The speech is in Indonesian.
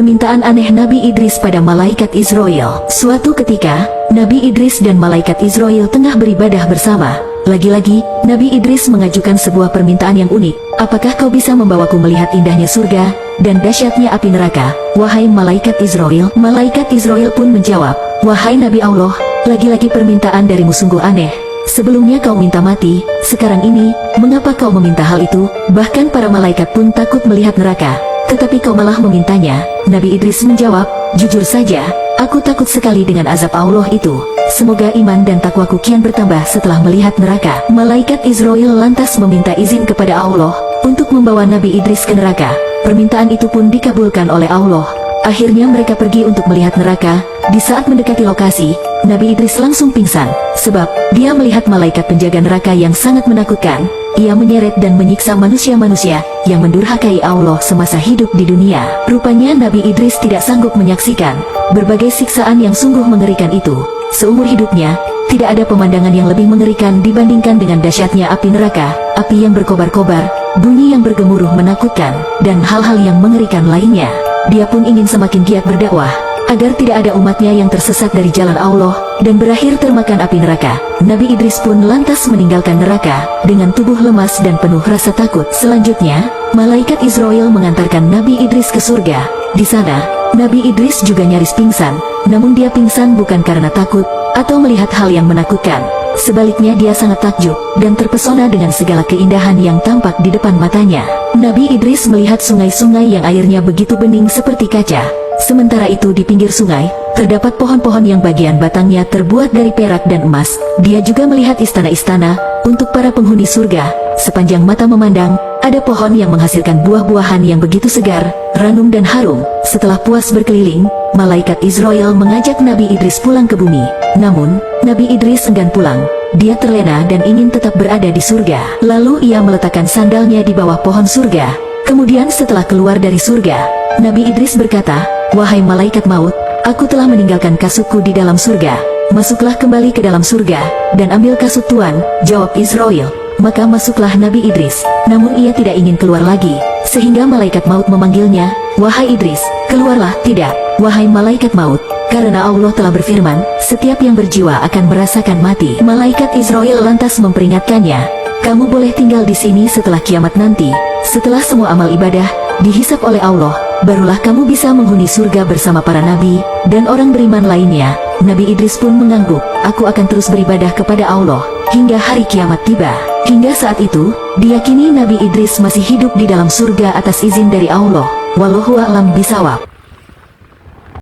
Permintaan aneh Nabi Idris pada malaikat Israel. Suatu ketika, Nabi Idris dan malaikat Israel tengah beribadah bersama. Lagi-lagi, Nabi Idris mengajukan sebuah permintaan yang unik. Apakah kau bisa membawaku melihat indahnya surga dan dahsyatnya api neraka, wahai malaikat Israel? Malaikat Israel pun menjawab, wahai Nabi Allah, lagi-lagi permintaan darimu sungguh aneh. Sebelumnya kau minta mati, sekarang ini, mengapa kau meminta hal itu? Bahkan para malaikat pun takut melihat neraka, tetapi kau malah memintanya. Nabi Idris menjawab, jujur saja, aku takut sekali dengan azab Allah itu. Semoga iman dan takwaku kian bertambah setelah melihat neraka. Malaikat Israel lantas meminta izin kepada Allah untuk membawa Nabi Idris ke neraka. Permintaan itu pun dikabulkan oleh Allah. Akhirnya mereka pergi untuk melihat neraka. Di saat mendekati lokasi, Nabi Idris langsung pingsan, sebab dia melihat malaikat penjaga neraka yang sangat menakutkan. Ia menyeret dan menyiksa manusia-manusia yang mendurhakai Allah semasa hidup di dunia. Rupanya Nabi Idris tidak sanggup menyaksikan berbagai siksaan yang sungguh mengerikan itu. Seumur hidupnya, tidak ada pemandangan yang lebih mengerikan dibandingkan dengan dahsyatnya api neraka, api yang berkobar-kobar, bunyi yang bergemuruh menakutkan, dan hal-hal yang mengerikan lainnya. Dia pun ingin semakin giat berdakwah, agar tidak ada umatnya yang tersesat dari jalan Allah, dan berakhir termakan api neraka. Nabi Idris pun lantas meninggalkan neraka, dengan tubuh lemas dan penuh rasa takut. Selanjutnya, malaikat Israel mengantarkan Nabi Idris ke surga. Di sana, Nabi Idris juga nyaris pingsan, namun dia pingsan bukan karena takut, atau melihat hal yang menakutkan. Sebaliknya dia sangat takjub, dan terpesona dengan segala keindahan yang tampak di depan matanya. Nabi Idris melihat sungai-sungai yang airnya begitu bening seperti kaca. Sementara itu di pinggir sungai, terdapat pohon-pohon yang bagian batangnya terbuat dari perak dan emas. Dia juga melihat istana-istana untuk para penghuni surga. Sepanjang mata memandang, ada pohon yang menghasilkan buah-buahan yang begitu segar, ranum dan harum. Setelah puas berkeliling, malaikat Israel mengajak Nabi Idris pulang ke bumi. Namun, Nabi Idris enggan pulang. Dia terlena dan ingin tetap berada di surga. Lalu ia meletakkan sandalnya di bawah pohon surga. Kemudian setelah keluar dari surga, Nabi Idris berkata, wahai malaikat maut, aku telah meninggalkan kasutku di dalam surga. Masuklah kembali ke dalam surga, dan ambil kasut Tuan, jawab Israel. Maka masuklah Nabi Idris, namun ia tidak ingin keluar lagi, sehingga malaikat maut memanggilnya, wahai Idris, keluarlah. Tidak, wahai malaikat maut, karena Allah telah berfirman, setiap yang berjiwa akan merasakan mati. Malaikat Israel lantas memperingatkannya, kamu boleh tinggal di sini setelah kiamat nanti. Setelah semua amal ibadah dihisap oleh Allah, barulah kamu bisa menghuni surga bersama para nabi dan orang beriman lainnya. Nabi Idris pun mengangguk, aku akan terus beribadah kepada Allah hingga hari kiamat tiba. Hingga saat itu, diyakini Nabi Idris masih hidup di dalam surga atas izin dari Allah. Wallahu a'lam bishawab.